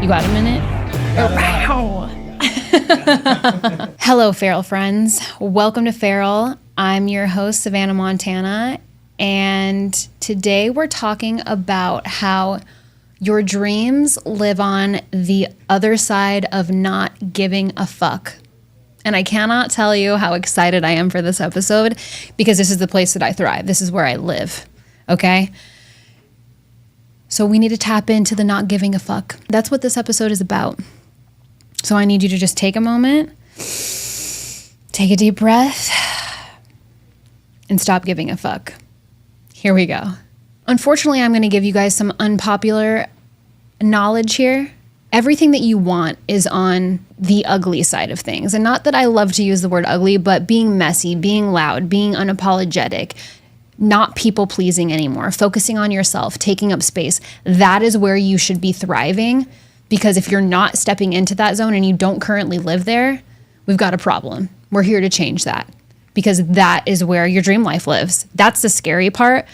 You got a minute? Wow. Hello, Feral friends. Welcome to Feral. I'm your host, Savana, Montana, and today we're talking about how your dreams live on the other side of not giving a fuck. And I cannot tell you how excited I am for this episode because this is the place that I thrive. This is where I live, okay? So we need to tap into the not giving a fuck. That's what this episode is about. So I need you to just take a moment, take a deep breath, and stop giving a fuck. Here we go. Unfortunately, I'm going to give you guys some unpopular knowledge here. Everything that you want is on the ugly side of things. And not that I love to use the word ugly, but being messy, being loud, being unapologetic, not people pleasing anymore, focusing on yourself, taking up space. That is where you should be thriving, because if you're not stepping into that zone and you don't currently live there, we've got a problem. We're here to change that, because that is where your dream life lives. That's the scary part,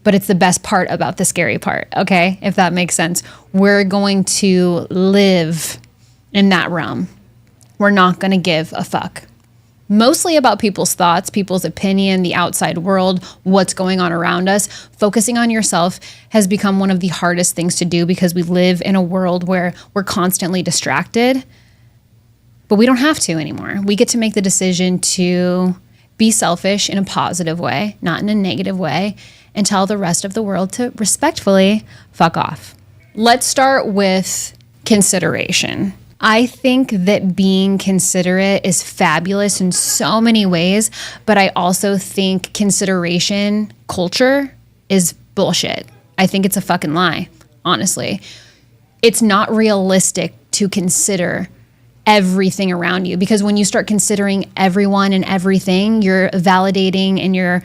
but it's the best part about the scary part, okay? If that makes sense. We're going to live in that realm. We're not going to give a fuck. Mostly about people's thoughts, people's opinion, the outside world, what's going on around us. Focusing on yourself has become one of the hardest things to do because we live in a world where we're constantly distracted, but we don't have to anymore. We get to make the decision to be selfish in a positive way, not in a negative way, and tell the rest of the world to respectfully fuck off. Let's start with consideration. I think that being considerate is fabulous in so many ways, but I also think consideration culture is bullshit. I think it's a fucking lie, honestly. It's not realistic to consider everything around you, because when you start considering everyone and everything, you're validating and you're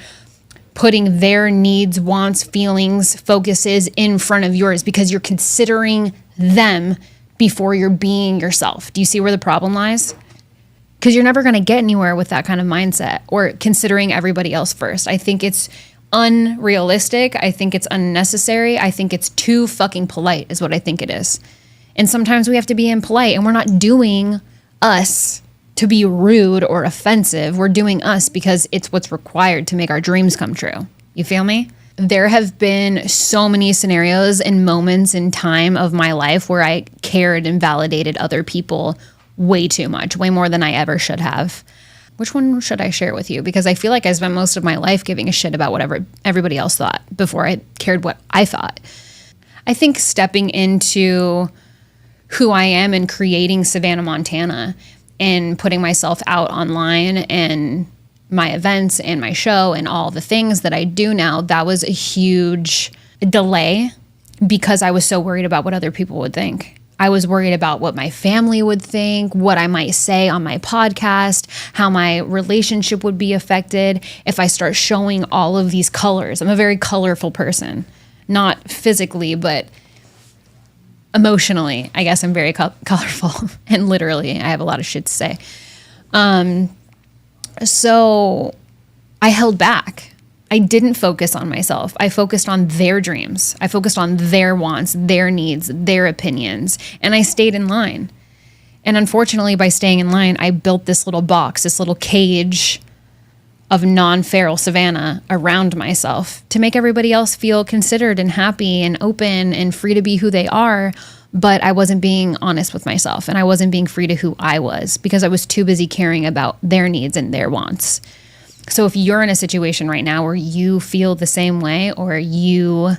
putting their needs, wants, feelings, focuses in front of yours because you're considering them before you're being yourself. Do you see where the problem lies? Because you're never going to get anywhere with that kind of mindset or considering everybody else first. I think it's unrealistic. I think it's unnecessary. I think it's too fucking polite is what I think it is. And sometimes we have to be impolite, and we're not doing us to be rude or offensive. We're doing us because it's what's required to make our dreams come true. You feel me? There have been so many scenarios and moments in time of my life where I cared and validated other people way too much, way more than I ever should have. Which one should I share with you? Because I feel like I spent most of my life giving a shit about whatever everybody else thought before I cared what I thought. I think stepping into who I am and creating Savana, Montana, and putting myself out online and my events and my show and all the things that I do now, that was a huge delay because I was so worried about what other people would think. I was worried about what my family would think, what I might say on my podcast, how my relationship would be affected if I start showing all of these colors. I'm a very colorful person, not physically, but emotionally. I guess I'm very colorful, and literally I have a lot of shit to say. So I held back. I didn't focus on myself. I focused on their dreams. I focused on their wants, their needs, their opinions, and I stayed in line. And unfortunately, by staying in line, I built this little box, this little cage of non-feral Savana around myself to make everybody else feel considered and happy and open and free to be who they are. But I wasn't being honest with myself, and I wasn't being free to who I was because I was too busy caring about their needs and their wants. So if you're in a situation right now where you feel the same way, or you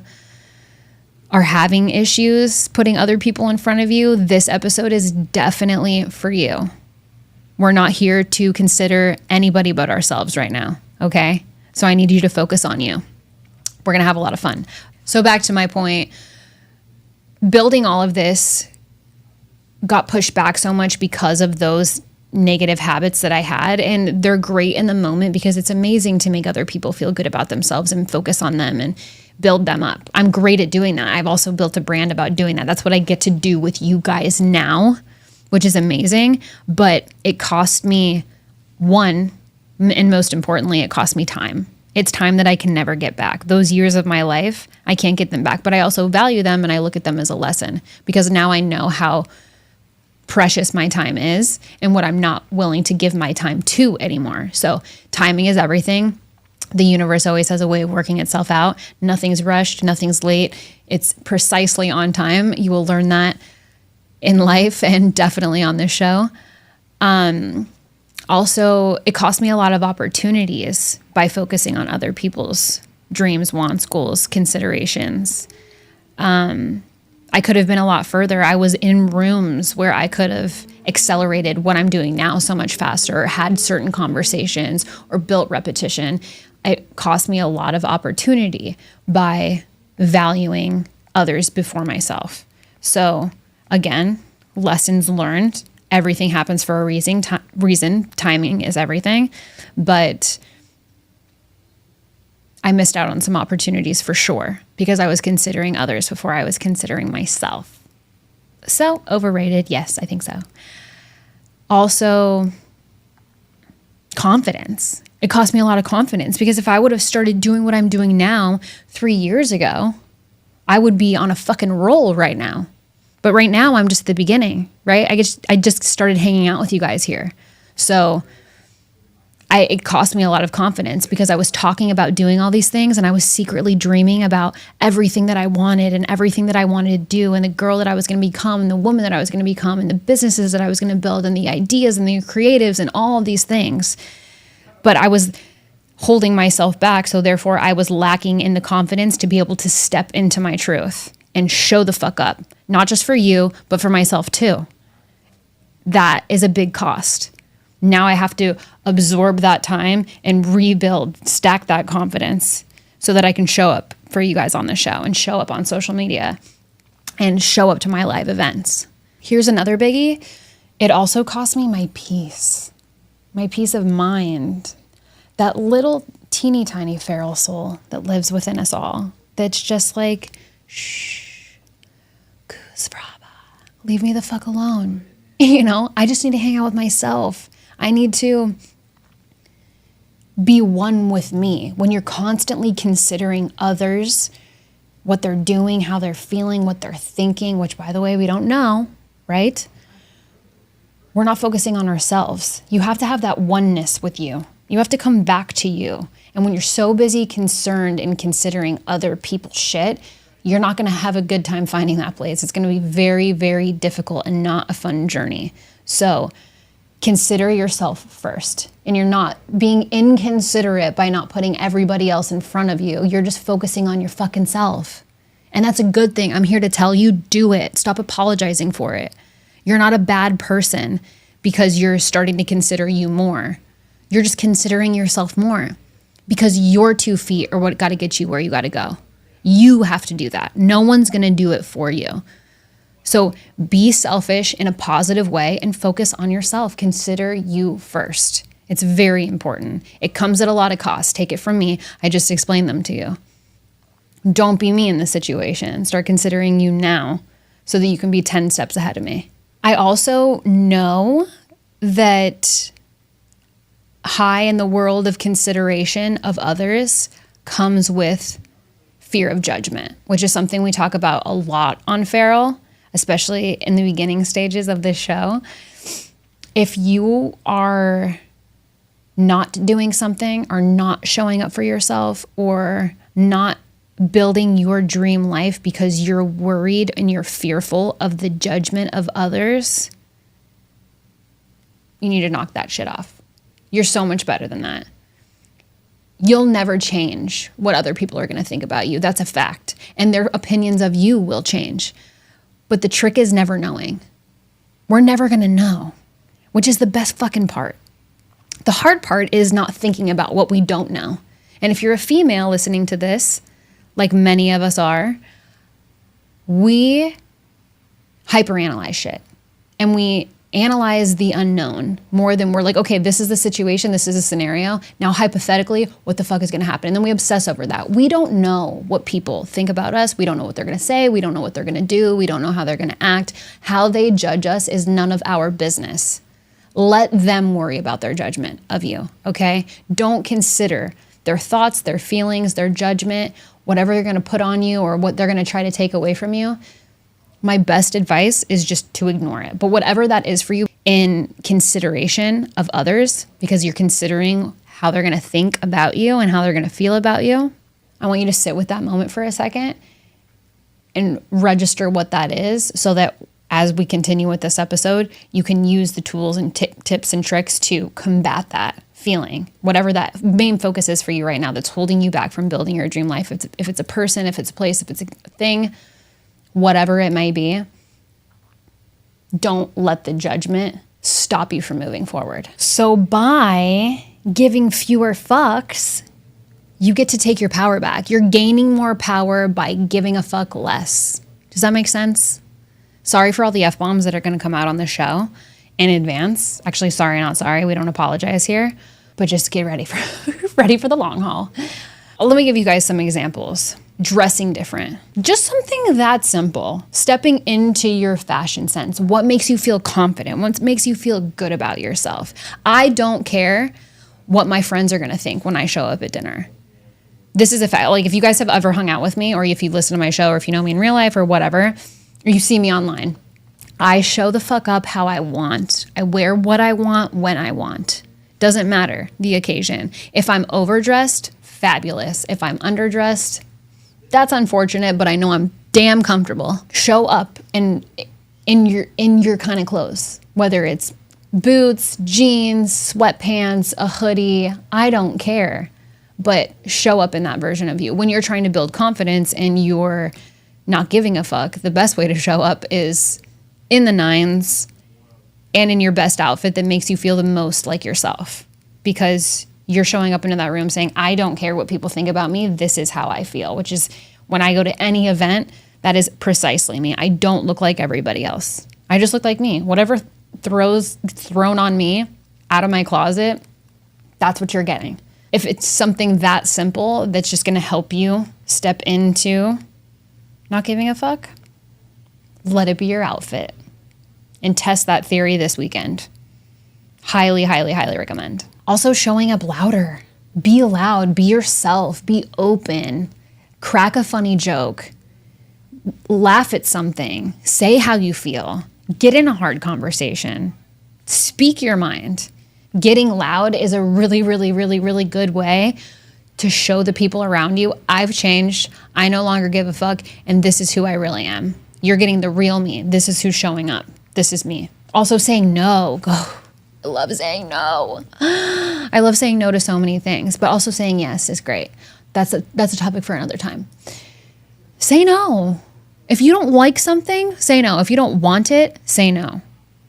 are having issues putting other people in front of you, this episode is definitely for you. We're not here to consider anybody but ourselves right now, okay? So I need you to focus on you. We're going to have a lot of fun. So back to my point, building all of this got pushed back so much because of those negative habits that I had. And they're great in the moment because it's amazing to make other people feel good about themselves and focus on them and build them up. I'm great at doing that. I've also built a brand about doing that. That's what I get to do with you guys now, which is amazing. But it cost me, one, and most importantly, it cost me time. It's time that I can never get back. Those years of my life, I can't get them back, but I also value them and I look at them as a lesson because now I know how precious my time is and what I'm not willing to give my time to anymore. So timing is everything. The universe always has a way of working itself out. Nothing's rushed, nothing's late. It's precisely on time. You will learn that in life and definitely on this show. Also, it cost me a lot of opportunities by focusing on other people's dreams, wants, goals, considerations. I could have been a lot further. I was in rooms where I could have accelerated what I'm doing now so much faster, or had certain conversations, or built repetition. It cost me a lot of opportunity by valuing others before myself. So again, lessons learned. Everything happens for a reason. Timing is everything. But I missed out on some opportunities for sure because I was considering others before I was considering myself. So overrated? Yes, I think so. Also, confidence. It cost me a lot of confidence because if I would have started doing what I'm doing now 3 years ago, I would be on a fucking roll right now. But right now I'm just at the beginning, right? I just started hanging out with you guys here. So it cost me a lot of confidence because I was talking about doing all these things and I was secretly dreaming about everything that I wanted and everything that I wanted to do and the girl that I was going to become and the woman that I was going to become and the businesses that I was going to build and the ideas and the creatives and all of these things. But I was holding myself back. So therefore I was lacking in the confidence to be able to step into my truth and show the fuck up, not just for you, but for myself too. That is a big cost. Now I have to absorb that time and rebuild, stack that confidence so that I can show up for you guys on the show and show up on social media and show up to my live events. Here's another biggie. It also cost me my peace of mind, that little teeny tiny feral soul that lives within us all. That's just like, shh, goose brava, leave me the fuck alone. I just need to hang out with myself. I need to be one with me. When you're constantly considering others, what they're doing, how they're feeling, what they're thinking, which by the way, we don't know, right? We're not focusing on ourselves. You have to have that oneness with you. You have to come back to you. And when you're so busy concerned and considering other people's shit, you're not going to have a good time finding that place. It's going to be very, very difficult and not a fun journey. So consider yourself first. And you're not being inconsiderate by not putting everybody else in front of you. You're just focusing on your fucking self. And that's a good thing. I'm here to tell you, do it. Stop apologizing for it. You're not a bad person because you're starting to consider you more. You're just considering yourself more because your 2 feet are what got to get you where you got to go. You have to do that. No one's going to do it for you. So be selfish in a positive way and focus on yourself. Consider you first. It's very important. It comes at a lot of cost. Take it from me. I just explained them to you. Don't be me in this situation. Start considering you now so that you can be 10 steps ahead of me. I also know that high in the world of consideration of others comes with fear of judgment, which is something we talk about a lot on Feral, especially in the beginning stages of this show. If you are not doing something or not showing up for yourself or not building your dream life because you're worried and you're fearful of the judgment of others, you need to knock that shit off. You're so much better than that. You'll never change what other people are going to think about you. That's a fact. And their opinions of you will change. But the trick is never knowing. We're never going to know, which is the best fucking part. The hard part is not thinking about what we don't know. And if you're a female listening to this, like many of us are, we hyperanalyze shit. And we analyze the unknown more than we're like, okay, this is the situation, this is a scenario. Now, hypothetically, what the fuck is going to happen? And then we obsess over that. We don't know what people think about us. We don't know what they're going to say. We don't know what they're going to do. We don't know how they're going to act. How they judge us is none of our business. Let them worry about their judgment of you, okay? Don't consider their thoughts, their feelings, their judgment, whatever they're going to put on you or what they're going to try to take away from you, my best advice is just to ignore it. But whatever that is for you in consideration of others, because you're considering how they're going to think about you and how they're going to feel about you, I want you to sit with that moment for a second and register what that is so that as we continue with this episode, you can use the tools and tips and tricks to combat that feeling, whatever that main focus is for you right now that's holding you back from building your dream life. If it's a person, if it's a place, if it's a thing, whatever it may be, don't let the judgment stop you from moving forward. So by giving fewer fucks, you get to take your power back. You're gaining more power by giving a fuck less. Does that make sense? Sorry for all the F-bombs that are going to come out on the show in advance. Actually, sorry, not sorry. We don't apologize here, but just get ready for ready for the long haul. Let me give you guys some examples. Dressing different. Just something that simple. Stepping into your fashion sense. What makes you feel confident? What makes you feel good about yourself? I don't care what my friends are going to think when I show up at dinner. This is a fact. Like, if you guys have ever hung out with me, or if you listen to my show, or if you know me in real life or whatever, or you see me online, I show the fuck up how I want. I wear what I want when I want. Doesn't matter the occasion. If I'm overdressed, fabulous. If I'm underdressed, that's unfortunate, but I know I'm damn comfortable. Show up in your kind of clothes, whether it's boots, jeans, sweatpants, a hoodie, I don't care. But show up in that version of you. When you're trying to build confidence and you're not giving a fuck, the best way to show up is in the nines and in your best outfit that makes you feel the most like yourself. Because you're showing up into that room saying, I don't care what people think about me. This is how I feel, which is when I go to any event, that is precisely me. I don't look like everybody else. I just look like me. Whatever thrown on me out of my closet, that's what you're getting. If it's something that simple that's just going to help you step into not giving a fuck, let it be your outfit and test that theory this weekend. Highly, highly, highly recommend. Also, showing up louder. Be loud, be yourself, be open, crack a funny joke, laugh at something, say how you feel, get in a hard conversation, speak your mind. Getting loud is a really, really, really, really good way to show the people around you, I've changed, I no longer give a fuck, and this is who I really am. You're getting the real me. This is who's showing up. This is me. Also saying no. I love saying no. I love saying no to so many things, but also saying yes is great. That's a topic for another time. Say no. If you don't like something, say no. If you don't want it, say no.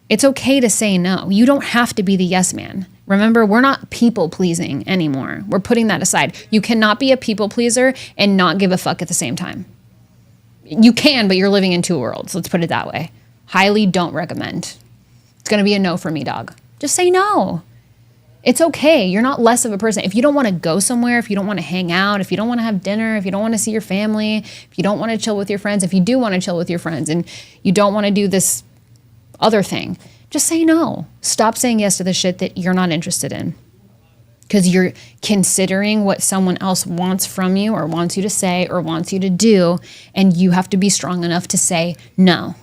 It's okay to say no. You don't have to be the yes man. Remember, we're not people pleasing anymore. We're putting that aside. You cannot be a people pleaser and not give a fuck at the same time. You can, but you're living in two worlds. Let's put it that way. Highly don't recommend. It's going to be a no for me, dog. Just say no. It's okay. You're not less of a person. If you don't want to go somewhere, if you don't want to hang out, if you don't want to have dinner, if you don't want to see your family, if you don't want to chill with your friends, if you do want to chill with your friends and you don't want to do this other thing, just say no. Stop saying yes to the shit that you're not interested in because you're considering what someone else wants from you or wants you to say or wants you to do, and you have to be strong enough to say no.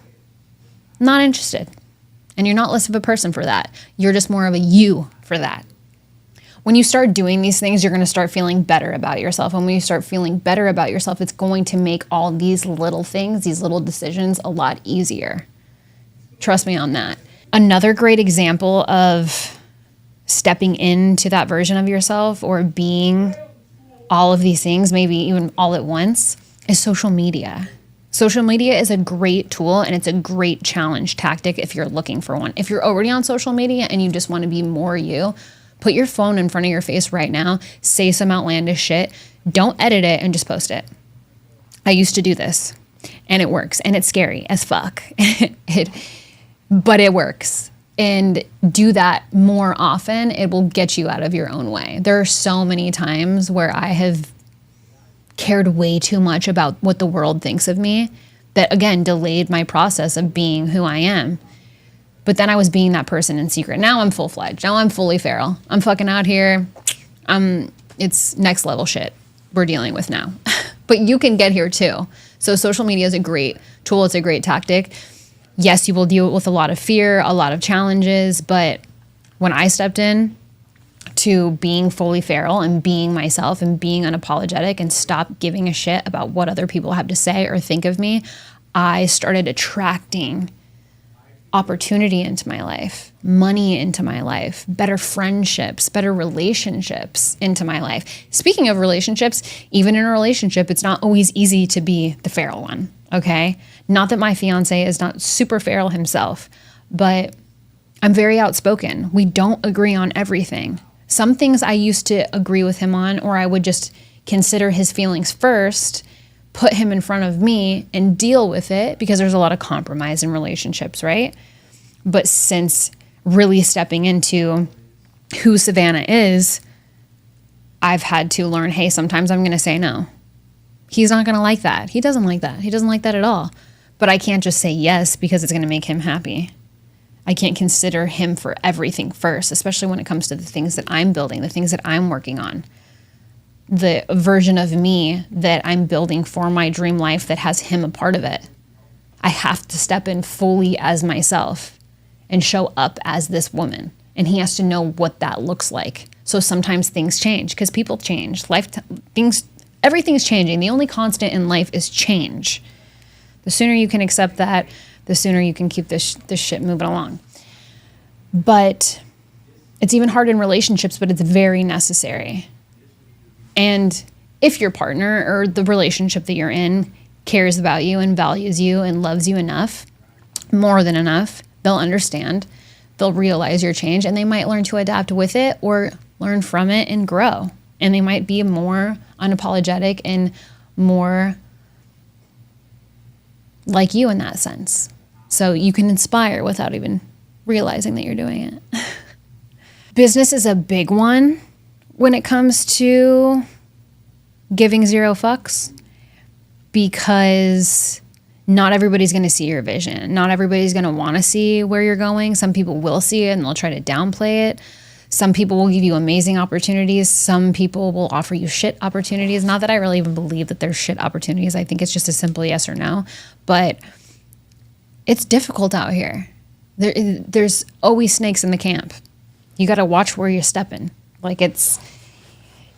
Not interested. And you're not less of a person for that. You're just more of a you for that. When you start doing these things, you're going to start feeling better about yourself. And when you start feeling better about yourself, it's going to make all these little things, these little decisions, a lot easier. Trust me on that. Another great example of stepping into that version of yourself or being all of these things, maybe even all at once, is social media. Social media is a great tool and it's a great challenge tactic if you're looking for one. If you're already on social media and you just want to be more you, put your phone in front of your face right now, say some outlandish shit, don't edit it and just post it. I used to do this and it works and it's scary as fuck. But it works. And do that more often. It will get you out of your own way. There are so many times where I have cared way too much about what the world thinks of me that, again, delayed my process of being who I am. But then I was being that person in secret. Now I'm full-fledged. Now I'm fully feral. I'm fucking out here. I'm It's next level shit we're dealing with now. But you can get here too. So social media is a great tool. It's a great tactic. Yes, you will deal with a lot of fear, a lot of challenges. But when I stepped in to being fully feral and being myself and being unapologetic and stop giving a shit about what other people have to say or think of me, I started attracting opportunity into my life, money into my life, better friendships, better relationships into my life. Speaking of relationships, even in a relationship, it's not always easy to be the feral one, okay? Not that my fiance is not super feral himself, but I'm very outspoken. We don't agree on everything. Some things I used to agree with him on, or I would just consider his feelings first, put him in front of me and deal with it, because there's a lot of compromise in relationships, right? But since really stepping into who Savana is, I've had to learn, hey, sometimes I'm going to say no. He's not going to like that. He doesn't like that. He doesn't like that at all. But I can't just say yes because it's going to make him happy. I can't consider him for everything first, especially when it comes to the things that I'm building, the things that I'm working on. The version of me that I'm building for my dream life that has him a part of it. I have to step in fully as myself and show up as this woman. And he has to know what that looks like. So sometimes things change because people change. Everything's changing. The only constant in life is change. The sooner you can accept that, the sooner you can keep this shit moving along. But it's even hard in relationships, but it's very necessary. And if your partner or the relationship that you're in cares about you and values you and loves you enough, more than enough, they'll understand, they'll realize your change, and they might learn to adapt with it or learn from it and grow. And they might be more unapologetic and more like you in that sense. So you can inspire without even realizing that you're doing it. Business is a big one when it comes to giving zero fucks, because not everybody's going to see your vision. Not everybody's going to want to see where you're going. Some people will see it and they'll try to downplay it. Some people will give you amazing opportunities. Some people will offer you shit opportunities. Not that I really even believe that there's shit opportunities. I think it's just a simple yes or no. But it's difficult out here. There's always snakes in the camp. You got to watch where you're stepping. Like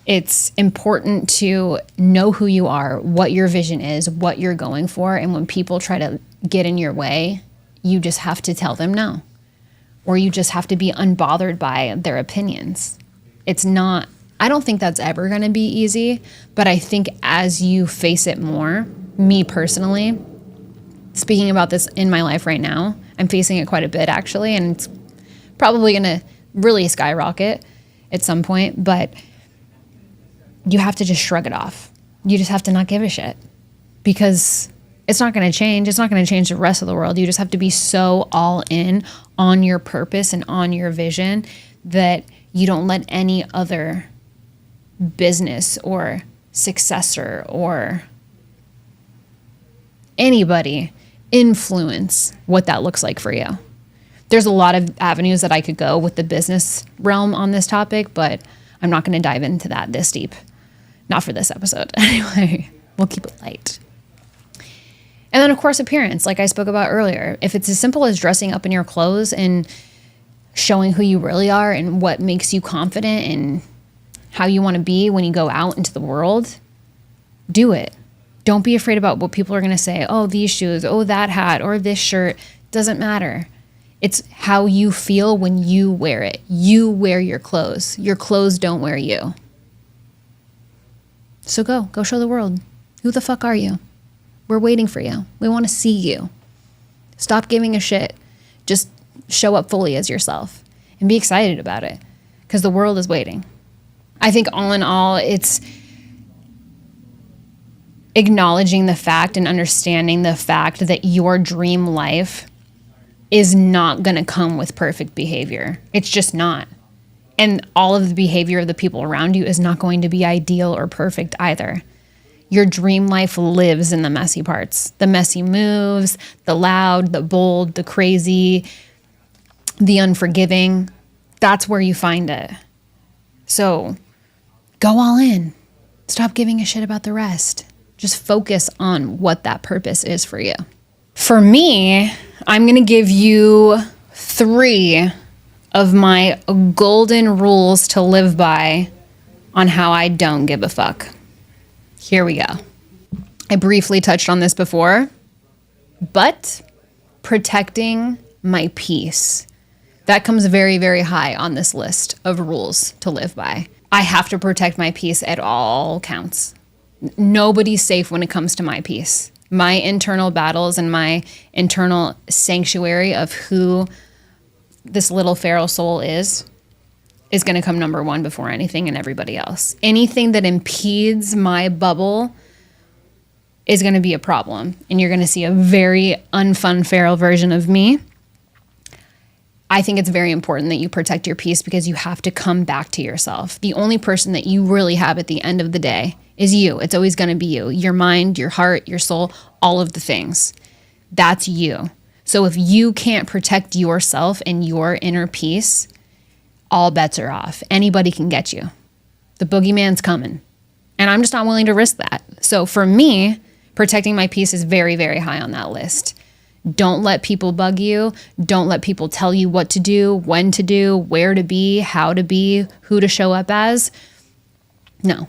it's important to know who you are, what your vision is, what you're going for. And when people try to get in your way, you just have to tell them no. Or you just have to be unbothered by their opinions. I don't think that's ever going to be easy, but I think as you face it more, me personally, speaking about this in my life right now, I'm facing it quite a bit actually, and it's probably going to really skyrocket at some point, but you have to just shrug it off. You just have to not give a shit, because it's not going to change. It's not going to change the rest of the world. You just have to be so all in on your purpose and on your vision that you don't let any other business or successor or anybody influence what that looks like for you. There's a lot of avenues that I could go with the business realm on this topic, but I'm not going to dive into that this deep. Not for this episode. Anyway, we'll keep it light. And then, of course, appearance, like I spoke about earlier. If it's as simple as dressing up in your clothes and showing who you really are and what makes you confident and how you want to be when you go out into the world, do it. Don't be afraid about what people are going to say. Oh, these shoes, oh, that hat, or this shirt. Doesn't matter. It's how you feel when you wear it. You wear your clothes. Your clothes don't wear you. So go show the world. Who the fuck are you? We're waiting for you. We want to see you. Stop giving a shit. Just show up fully as yourself and be excited about it, because the world is waiting. I think all in all, it's acknowledging the fact and understanding the fact that your dream life is not going to come with perfect behavior. It's just not. And all of the behavior of the people around you is not going to be ideal or perfect either. Your dream life lives in the messy parts, the messy moves, the loud, the bold, the crazy, the unforgiving. That's where you find it. So Go all in. Stop giving a shit about the rest. Just focus on what that purpose is for you. For me, I'm going to give you 3 of my golden rules to live by on how I don't give a fuck. Here we go. I briefly touched on this before, but protecting my peace. That comes very, very high on this list of rules to live by. I have to protect my peace at all counts. Nobody's safe when it comes to my peace. My internal battles and my internal sanctuary of who this little feral soul is going to come number 1 before anything and everybody else. Anything that impedes my bubble is going to be a problem. And you're going to see a very unfun feral version of me. I think it's very important that you protect your peace because you have to come back to yourself. The only person that you really have at the end of the day is you. It's always going to be you. Your mind, your heart, your soul, all of the things. That's you. So if you can't protect yourself and your inner peace, all bets are off. Anybody can get you. The boogeyman's coming. And I'm just not willing to risk that. So for me, protecting my peace is very, very high on that list. Don't let people bug you. Don't let people tell you what to do, when to do, where to be, how to be, who to show up as. No.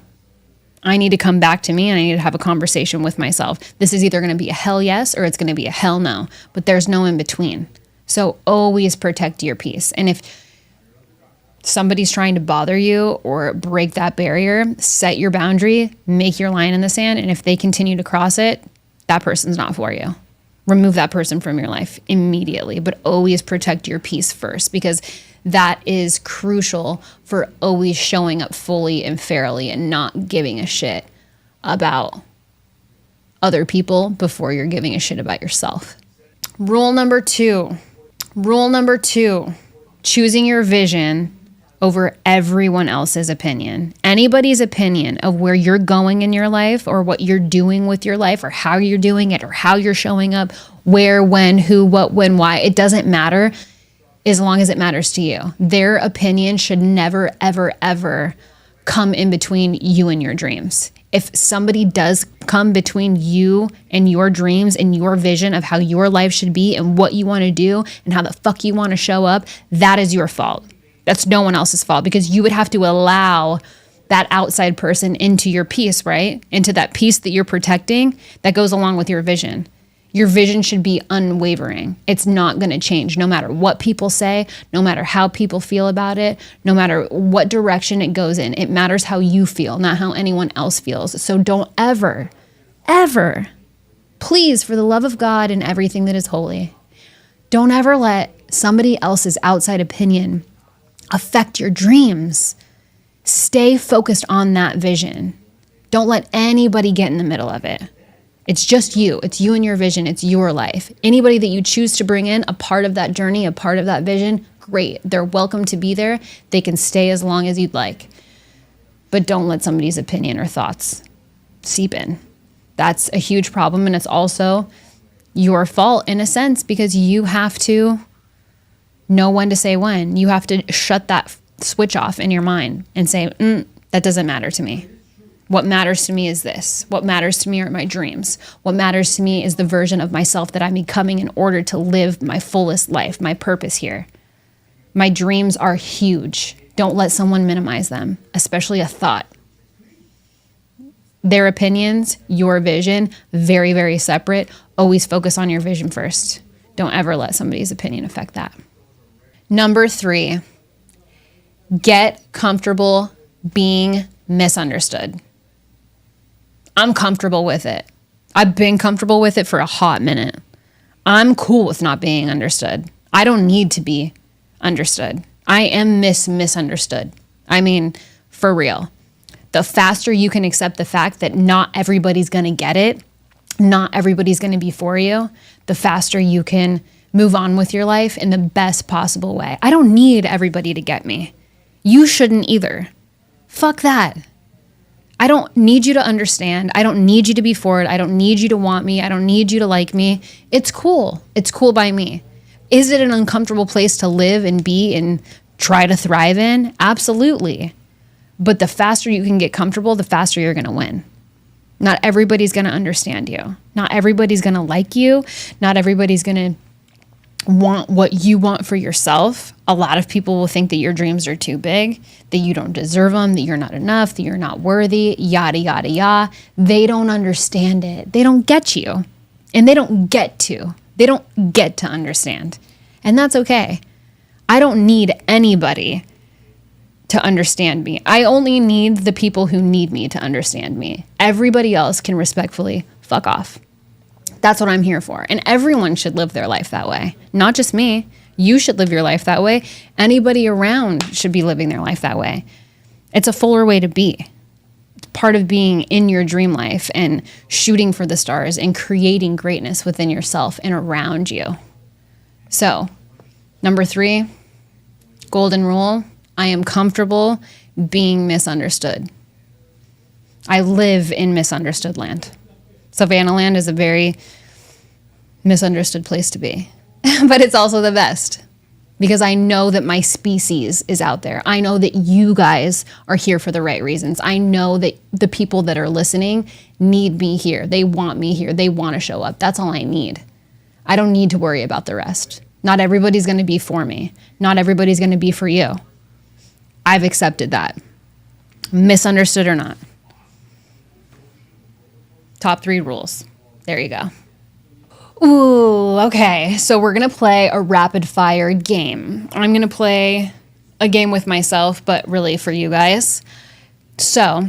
I need to come back to me and I need to have a conversation with myself. This is either going to be a hell yes or it's going to be a hell no, but there's no in between. So always protect your peace. And if somebody's trying to bother you or break that barrier, set your boundary, make your line in the sand. And if they continue to cross it, that person's not for you. Remove that person from your life immediately, but always protect your peace first because that is crucial for always showing up fully and fairly and not giving a shit about other people before you're giving a shit about yourself. Rule number 2, choosing your vision over everyone else's opinion. Anybody's opinion of where you're going in your life or what you're doing with your life or how you're doing it or how you're showing up, where, when, who, what, when, why, it doesn't matter as long as it matters to you. Their opinion should never, ever, ever come in between you and your dreams. If somebody does come between you and your dreams and your vision of how your life should be and what you want to do and how the fuck you want to show up, that is your fault. That's no one else's fault because you would have to allow that outside person into your peace, right? Into that peace that you're protecting that goes along with your vision. Your vision should be unwavering. It's not going to change no matter what people say, no matter how people feel about it, no matter what direction it goes in. It matters how you feel, not how anyone else feels. So don't ever, ever, please, for the love of God and everything that is holy, don't ever let somebody else's outside opinion affect your dreams. Stay focused on that vision. Don't let anybody get in the middle of it. It's just you. It's you and your vision. It's your life. Anybody that you choose to bring in a part of that journey, a part of that vision, great. They're welcome to be there. They can stay as long as you'd like. But don't let somebody's opinion or thoughts seep in. That's a huge problem. And it's also your fault in a sense because you have to know when to say when. You have to shut that switch off in your mind and say, that doesn't matter to me. What matters to me is this. What matters to me are my dreams. What matters to me is the version of myself that I'm becoming in order to live my fullest life, my purpose here. My dreams are huge. Don't let someone minimize them, especially a thought. Their opinions, your vision, very, very separate. Always focus on your vision first. Don't ever let somebody's opinion affect that. Number 3, get comfortable being misunderstood. I'm comfortable with it. I've been comfortable with it for a hot minute. I'm cool with not being understood. I don't need to be understood. I am misunderstood. I mean, for real. The faster you can accept the fact that not everybody's going to get it, not everybody's going to be for you, the faster you can move on with your life in the best possible way. I don't need everybody to get me. You shouldn't either. Fuck that. I don't need you to understand. I don't need you to be for it. I don't need you to want me. I don't need you to like me. It's cool. It's cool by me. Is it an uncomfortable place to live and be and try to thrive in? Absolutely. But the faster you can get comfortable, the faster you're going to win. Not everybody's going to understand you. Not everybody's going to like you. Not everybody's going to want what you want for yourself. A lot of people will think that your dreams are too big, that you don't deserve them, that you're not enough, that you're not worthy, yada, yada, yada. They don't understand it. They don't get you. And they don't get to. They don't get to understand. And that's okay. I don't need anybody to understand me. I only need the people who need me to understand me. Everybody else can respectfully fuck off. That's what I'm here for. And everyone should live their life that way. Not just me. You should live your life that way. Anybody around should be living their life that way. It's a fuller way to be. It's part of being in your dream life and shooting for the stars and creating greatness within yourself and around you. So, number 3, golden rule, I am comfortable being misunderstood. I live in misunderstood land. Savana land is a very misunderstood place to be, but it's also the best because I know that my species is out there. I know that you guys are here for the right reasons. I know that the people that are listening need me here. They want me here. They want to show up. That's all I need. I don't need to worry about the rest. Not everybody's going to be for me. Not everybody's going to be for you. I've accepted that. Misunderstood or not. Top 3 rules. There you go. Ooh, okay. So we're going to play a rapid fire game. I'm going to play a game with myself, but really for you guys. So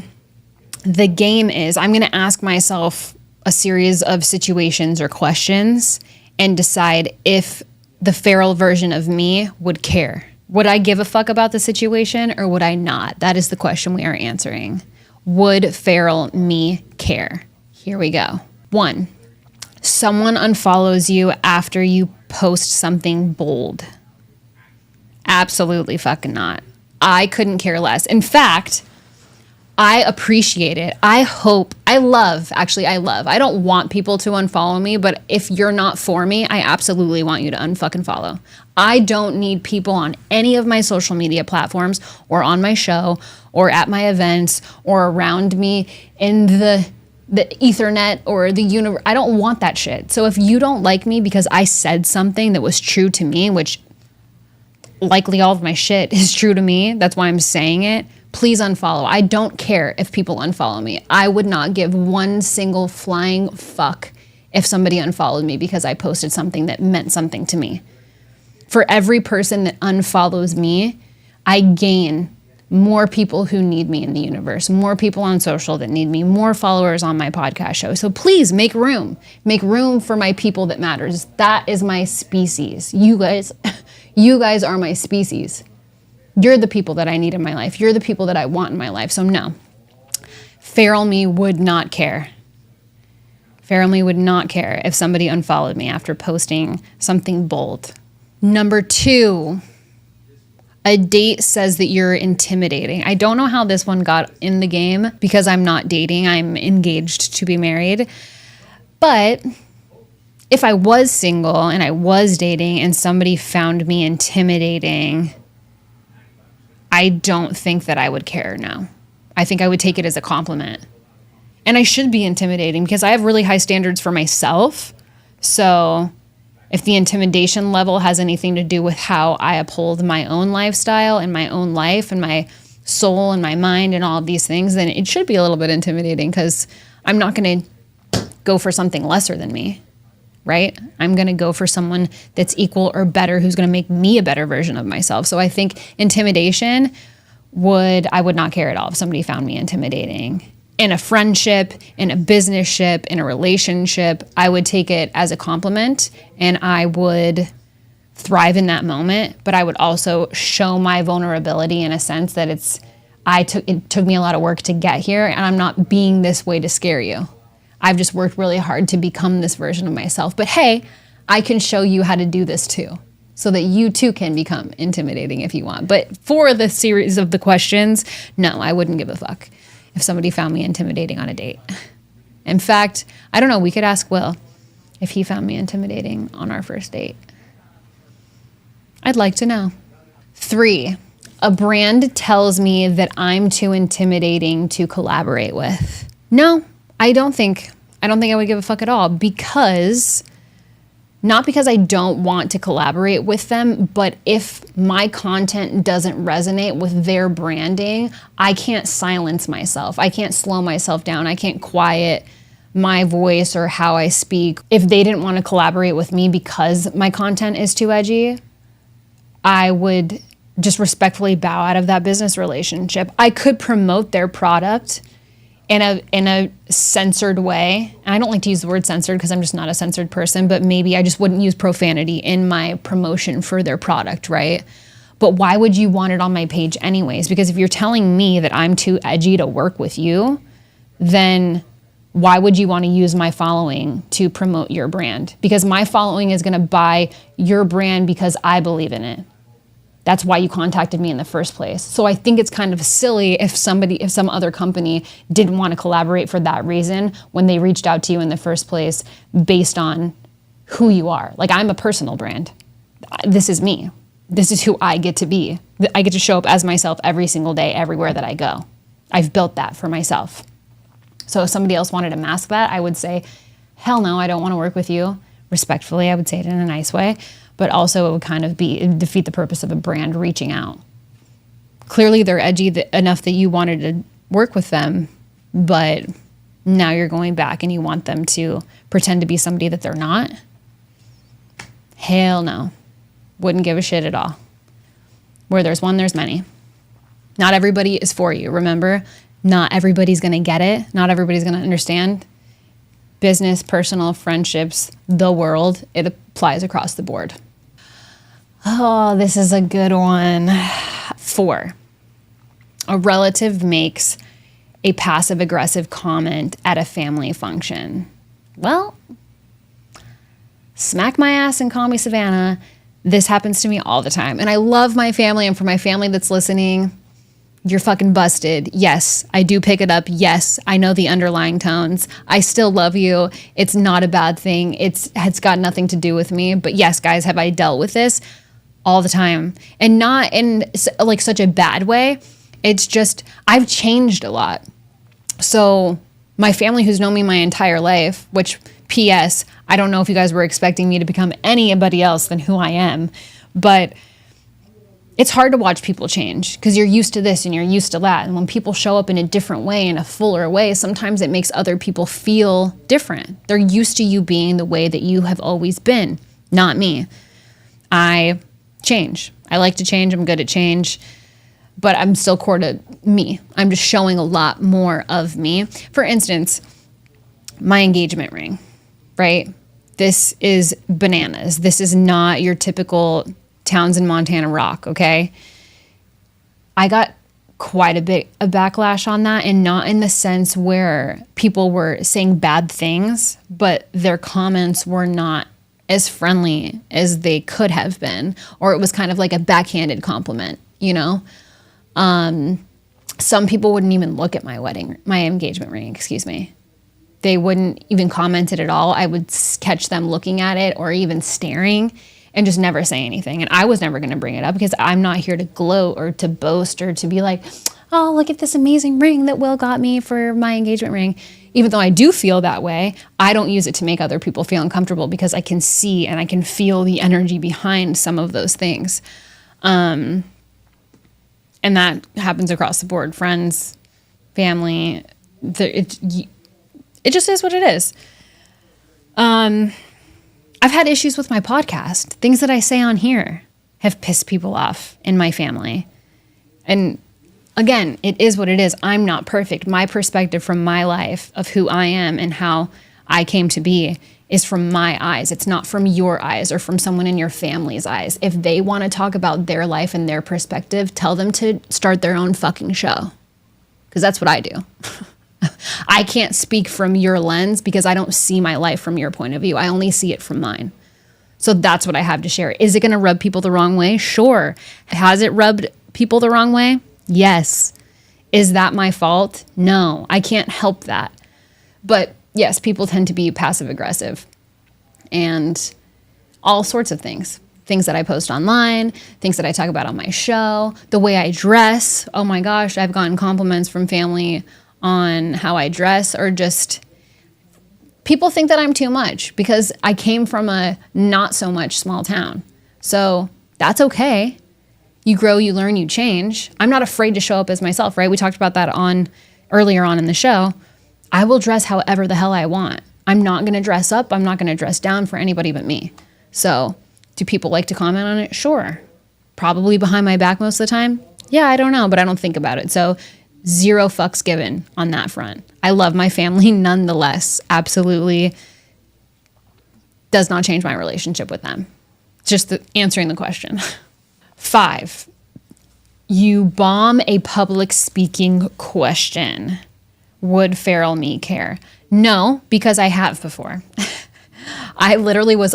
the game is I'm going to ask myself a series of situations or questions and decide if the feral version of me would care. Would I give a fuck about the situation or would I not? That is the question we are answering. Would feral me care? Here we go. 1, someone unfollows you after you post something bold. Absolutely fucking not. I couldn't care less. In fact, I appreciate it. I love. I don't want people to unfollow me, but if you're not for me, I absolutely want you to unfucking follow. I don't need people on any of my social media platforms or on my show or at my events or around me in the ethernet or the universe. I don't want that shit. So if you don't like me because I said something that was true to me, which likely all of my shit is true to me, that's why I'm saying it, please unfollow. I don't care if people unfollow me. I would not give one single flying fuck if somebody unfollowed me because I posted something that meant something to me. For every person that unfollows me, I gain more people who need me in the universe, more people on social that need me, more followers on my podcast show. So please make room for my people that matters. That is my species. You guys are my species. You're the people that I need in my life. You're the people that I want in my life. So no, feral me would not care. Feral me would not care if somebody unfollowed me after posting something bold. Number 2, a date says that you're intimidating. I don't know how this one got in the game because I'm not dating. I'm engaged to be married. But if I was single and I was dating and somebody found me intimidating, I don't think that I would care now. I think I would take it as a compliment. And I should be intimidating because I have really high standards for myself. So if the intimidation level has anything to do with how I uphold my own lifestyle and my own life and my soul and my mind and all of these things, then it should be a little bit intimidating because I'm not going to go for something lesser than me, right? I'm going to go for someone that's equal or better, who's going to make me a better version of myself. So I think intimidation I would not care at all if somebody found me intimidating. In a friendship, in a business ship, in a relationship, I would take it as a compliment and I would thrive in that moment, but I would also show my vulnerability in a sense that it took me a lot of work to get here and I'm not being this way to scare you. I've just worked really hard to become this version of myself. But hey, I can show you how to do this too, so that you too can become intimidating if you want. But for the series of the questions, no, I wouldn't give a fuck if somebody found me intimidating on a date. In fact, I don't know, we could ask Will if he found me intimidating on our first date. I'd like to know. 3, A brand tells me that I'm too intimidating to collaborate with. No, I don't think I would give a fuck at all, because not because I don't want to collaborate with them, but if my content doesn't resonate with their branding, I can't silence myself. I can't slow myself down. I can't quiet my voice or how I speak. If they didn't want to collaborate with me because my content is too edgy, I would just respectfully bow out of that business relationship. I could promote their product in a censored way. And I don't like to use the word censored because I'm just not a censored person, but maybe I just wouldn't use profanity in my promotion for their product, right? But why would you want it on my page anyways? Because if you're telling me that I'm too edgy to work with you, then why would you want to use my following to promote your brand? Because my following is going to buy your brand because I believe in it. That's why you contacted me in the first place. So I think it's kind of silly if some other company didn't want to collaborate for that reason when they reached out to you in the first place based on who you are. Like, I'm a personal brand. This is me. This is who I get to be. I get to show up as myself every single day, everywhere that I go. I've built that for myself. So if somebody else wanted to mask that, I would say, hell no, I don't want to work with you. Respectfully, I would say it in a nice way. But also it would kind of defeat the purpose of a brand reaching out. Clearly they're edgy enough that you wanted to work with them, but now you're going back and you want them to pretend to be somebody that they're not. Hell no. Wouldn't give a shit at all. Where there's one, there's many. Not everybody is for you. Remember, not everybody's going to get it. Not everybody's going to understand. Business, personal, friendships, the world, it applies across the board. Oh, this is a good one. 4, a relative makes a passive-aggressive comment at a family function. Well, smack my ass and call me Savana. This happens to me all the time. And I love my family, and for my family that's listening, you're fucking busted. Yes, I do pick it up. Yes, I know the underlying tones. I still love you. It's not a bad thing. It's got nothing to do with me. But yes, guys, have I dealt with this all the time? And not in like such a bad way. It's just, I've changed a lot. So my family who's known me my entire life, which P.S., I don't know if you guys were expecting me to become anybody else than who I am, but it's hard to watch people change because you're used to this and you're used to that. And when people show up in a different way, in a fuller way, sometimes it makes other people feel different. They're used to you being the way that you have always been, not me. I change. I like to change. I'm good at change, but I'm still core to me. I'm just showing a lot more of me. For instance, my engagement ring, right? This is bananas. This is not your typical Townsend, Montana rock, okay? I got quite a bit of backlash on that, and not in the sense where people were saying bad things, but their comments were not as friendly as they could have been, or it was kind of like a backhanded compliment, you know? Some people wouldn't even look at my engagement ring, excuse me. They wouldn't even comment it at all. I would catch them looking at it or even staring and just never say anything. And I was never going to bring it up because I'm not here to gloat or to boast or to be like, oh, look at this amazing ring that Will got me for my engagement ring. Even though I do feel that way, I don't use it to make other people feel uncomfortable because I can see and I can feel the energy behind some of those things. And that happens across the board. Friends, family, it just is what it is. I've had issues with my podcast. Things that I say on here have pissed people off in my family. And again, it is what it is. I'm not perfect. My perspective from my life of who I am and how I came to be is from my eyes. It's not from your eyes or from someone in your family's eyes. If they want to talk about their life and their perspective, tell them to start their own fucking show. Because that's what I do. I can't speak from your lens because I don't see my life from your point of view. I only see it from mine. So that's what I have to share. Is it going to rub people the wrong way? Sure. Has it rubbed people the wrong way? Yes. Is that my fault? No, I can't help that. But yes, people tend to be passive aggressive and all sorts of things. things that I post online, things that I talk about on my show, the way I dress. Oh my gosh, I've gotten compliments from family on how I dress, or just people think that I'm too much because I came from a not so much small town. So that's okay. You grow, you learn, you change. I'm not afraid to show up as myself, right? We talked about that earlier on in the show. I will dress however the hell I want. I'm not going to dress up. I'm not going to dress down for anybody but me. So do people like to comment on it? Sure. Probably behind my back most of the time. Yeah, I don't know, but I don't think about it. So 0 fucks given on that front. I love my family nonetheless. Absolutely does not change my relationship with them. Just answering the question. 5, you bomb a public speaking question. Would feral me care? No, because I have before. I literally was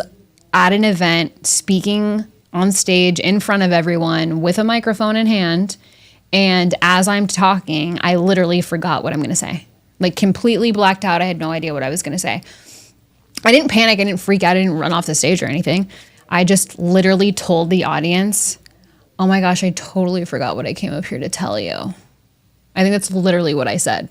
at an event speaking on stage in front of everyone with a microphone in hand. And as I'm talking, I literally forgot what I'm going to say. Like completely blacked out. I had no idea what I was going to say. I didn't panic. I didn't freak out. I didn't run off the stage or anything. I just literally told the audience, oh my gosh, I totally forgot what I came up here to tell you. I think that's literally what I said.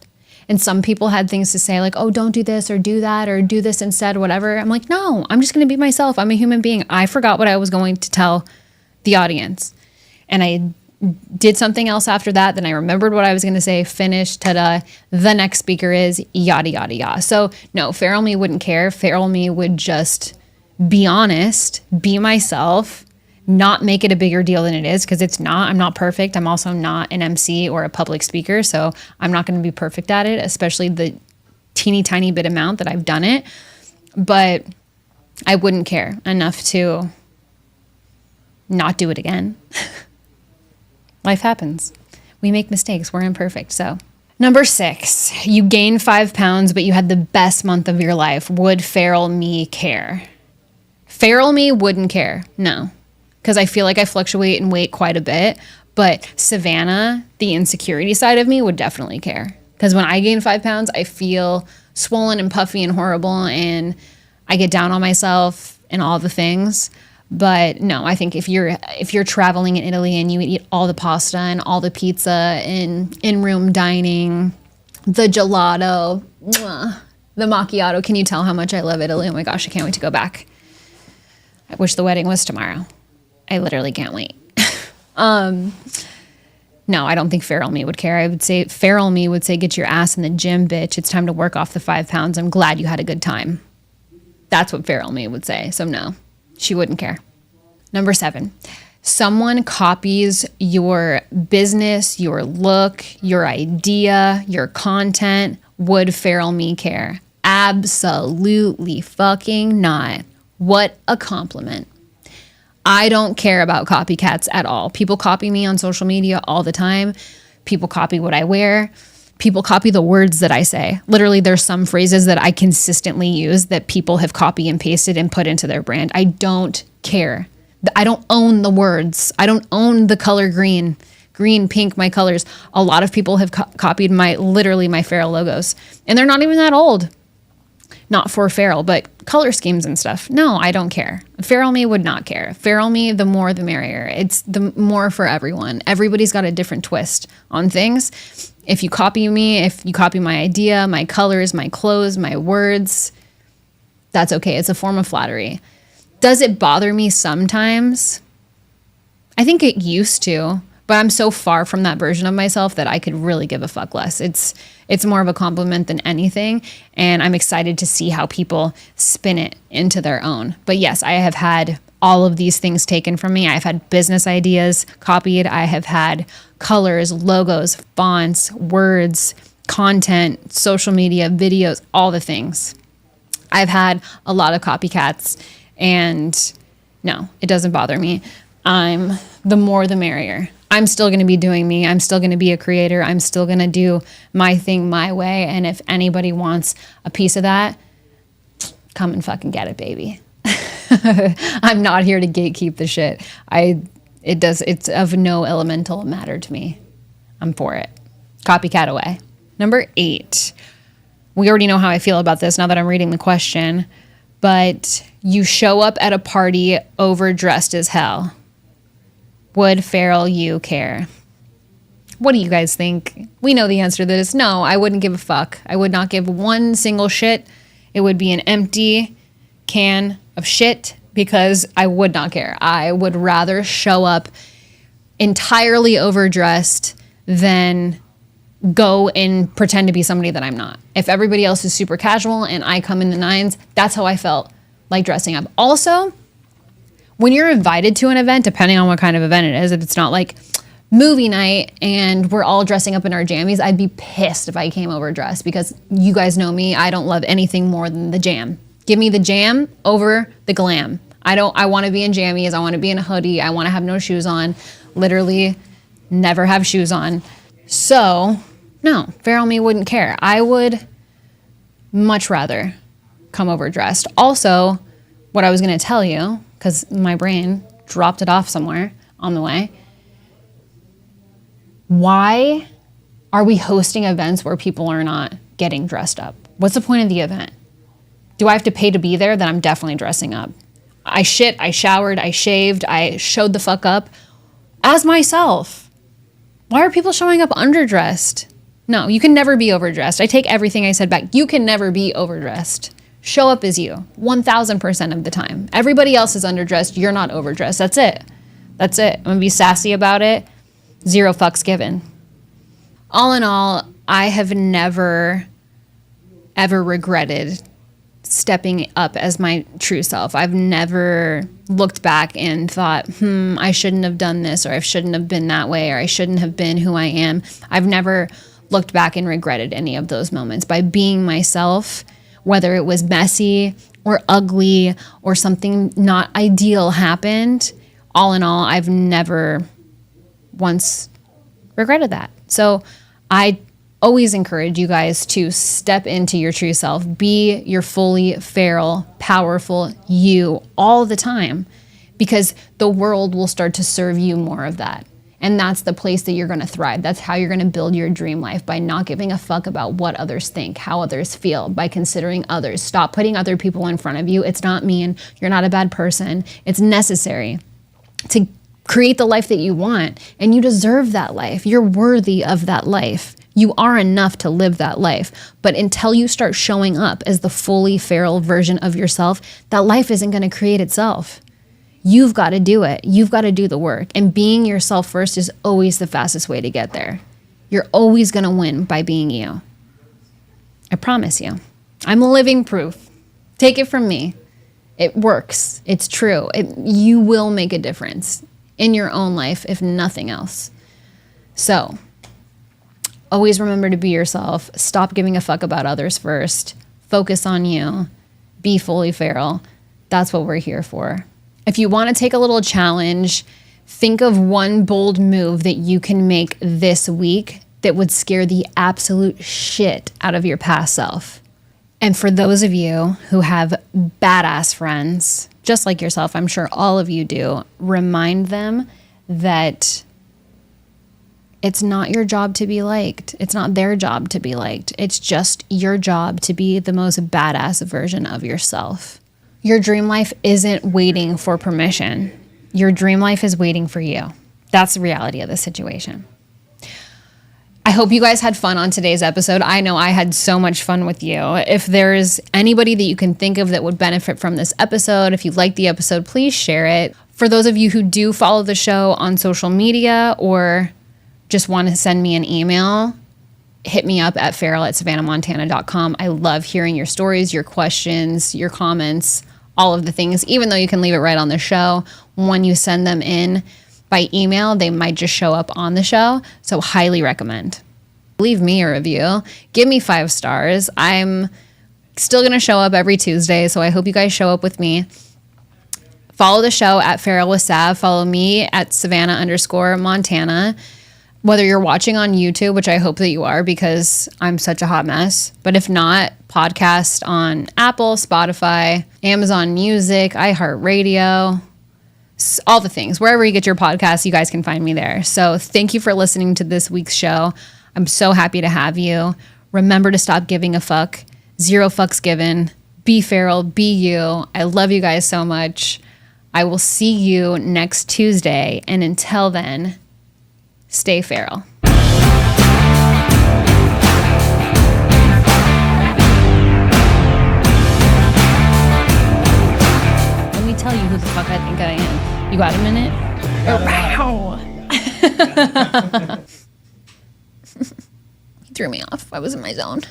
And some people had things to say like, oh, don't do this or do that or do this instead, whatever. I'm like, no, I'm just going to be myself. I'm a human being. I forgot what I was going to tell the audience. And I did something else after that. Then I remembered what I was going to say, finished, ta-da. The next speaker is yada, yada, yada. So no, feral me wouldn't care. Feral me would just be honest, be myself, not make it a bigger deal than it is, because it's not. I'm not perfect. I'm also not an MC or a public speaker, so I'm not going to be perfect at it, especially the teeny tiny bit amount that I've done it. But I wouldn't care enough to not do it again. Life happens. We make mistakes. We're imperfect. So number 6, you gained 5 pounds, but you had the best month of your life. Would feral me care? Feral me wouldn't care. No. Because I feel like I fluctuate in weight quite a bit. But Savana, the insecurity side of me, would definitely care. Because when I gain 5 pounds, I feel swollen and puffy and horrible, and I get down on myself and all the things. But no, I think if you're traveling in Italy and you eat all the pasta and all the pizza and in-room dining, the gelato, the macchiato, can you tell how much I love Italy? Oh my gosh, I can't wait to go back. I wish the wedding was tomorrow. I literally can't wait. No, I don't think feral me would care. I would say feral me would say, get your ass in the gym, bitch. It's time to work off the 5 pounds. I'm glad you had a good time. That's what feral me would say. So no, she wouldn't care. Number 7, someone copies your business, your look, your idea, your content. Would feral me care? Absolutely fucking not. What a compliment. I don't care about copycats at all. People copy me on social media all the time. People copy what I wear. People copy the words that I say. Literally, there's some phrases that I consistently use that people have copied and pasted and put into their brand. I don't care. I don't own the words. I don't own the color green, pink, my colors. A lot of people have copied literally my feral logos, and they're not even that old. Not for feral, but color schemes and stuff. No, I don't care. Feral me would not care. Feral me, the more the merrier. It's the more for everyone. Everybody's got a different twist on things. If you copy me, if you copy my idea, my colors, my clothes, my words, that's okay. It's a form of flattery. Does it bother me sometimes? I think it used to, but I'm so far from that version of myself that I could really give a fuck less. It's more of a compliment than anything, and I'm excited to see how people spin it into their own. But yes, I have had all of these things taken from me. I've had business ideas copied. I have had colors, logos, fonts, words, content, social media, videos, all the things. I've had a lot of copycats, and no, it doesn't bother me. I'm the more the merrier. I'm still going to be doing me. I'm still going to be a creator. I'm still going to do my thing my way. And if anybody wants a piece of that, come and fucking get it, baby. I'm not here to gatekeep the shit. It's of no elemental matter to me. I'm for it. Copycat away. Number 8. We already know how I feel about this now that I'm reading the question, but you show up at a party overdressed as hell. Would Farrell you care? What do you guys think? We know the answer to this. No, I wouldn't give a fuck. I would not give one single shit. It would be an empty can of shit because I would not care. I would rather show up entirely overdressed than go and pretend to be somebody that I'm not. If everybody else is super casual and I come in the nines, that's how I felt like dressing up. Also, when you're invited to an event, depending on what kind of event it is, if it's not like movie night and we're all dressing up in our jammies, I'd be pissed if I came overdressed because you guys know me. I don't love anything more than the jam. Give me the jam over the glam. I want to be in jammies. I want to be in a hoodie. I want to have no shoes on. Literally never have shoes on. So no, Farrell me wouldn't care. I would much rather come overdressed. Also, what I was going to tell you, because my brain dropped it off somewhere on the way, why are we hosting events where people are not getting dressed up? What's the point of the event? Do I have to pay to be there? Then I'm definitely dressing up. I shit, I showered, I shaved, I showed the fuck up as myself. Why are people showing up underdressed? No, you can never be overdressed. I take everything I said back. You can never be overdressed. Show up as you 1,000% of the time. Everybody else is underdressed. You're not overdressed. That's it. That's it. I'm going to be sassy about it. 0 fucks given. All in all, I have never, ever regretted stepping up as my true self. I've never looked back and thought, I shouldn't have done this, or I shouldn't have been that way, or I shouldn't have been who I am. I've never looked back and regretted any of those moments. By being myself, whether it was messy or ugly or something not ideal happened, all in all, I've never once regretted that. So I always encourage you guys to step into your true self, be your fully feral, powerful you all the time, because the world will start to serve you more of that. And that's the place that you're going to thrive. That's how you're going to build your dream life, by not giving a fuck about what others think, how others feel, by considering others. Stop putting other people in front of you. It's not mean. You're not a bad person. It's necessary to create the life that you want, and you deserve that life. You're worthy of that life. You are enough to live that life. But until you start showing up as the fully feral version of yourself, that life isn't going to create itself. You've got to do it. You've got to do the work. And being yourself first is always the fastest way to get there. You're always going to win by being you. I promise you. I'm living proof. Take it from me. It works. It's true. You will make a difference in your own life, if nothing else. So, always remember to be yourself. Stop giving a fuck about others first. Focus on you. Be fully feral. That's what we're here for. If you want to take a little challenge, think of one bold move that you can make this week that would scare the absolute shit out of your past self. And for those of you who have badass friends, just like yourself, I'm sure all of you do, remind them that it's not your job to be liked. It's not their job to be liked. It's just your job to be the most badass version of yourself. Your dream life isn't waiting for permission. Your dream life is waiting for you. That's the reality of the situation. I hope you guys had fun on today's episode. I know I had so much fun with you. If there's anybody that you can think of that would benefit from this episode, if you like the episode, please share it. For those of you who do follow the show on social media or just want to send me an email, hit me up at feral@savanamontana.com. I love hearing your stories, your questions, your comments, all of the things. Even though you can leave it right on the show, when you send them in by email, they might just show up on the show. So highly recommend. Leave me a review. Give me 5 stars. I'm still going to show up every Tuesday, so I hope you guys show up with me. Follow the show at Feral with Sav. Follow me at Savana_Montana. Whether you're watching on YouTube, which I hope that you are because I'm such a hot mess. But if not, podcast on Apple, Spotify, Amazon Music, iHeartRadio, all the things. Wherever you get your podcasts, you guys can find me there. So thank you for listening to this week's show. I'm so happy to have you. Remember to stop giving a fuck. 0 fucks given. Be feral, be you. I love you guys so much. I will see you next Tuesday. And until then, stay feral. Let me tell you who the fuck I think I am. You got a minute? Wow. He threw me off. I was in my zone.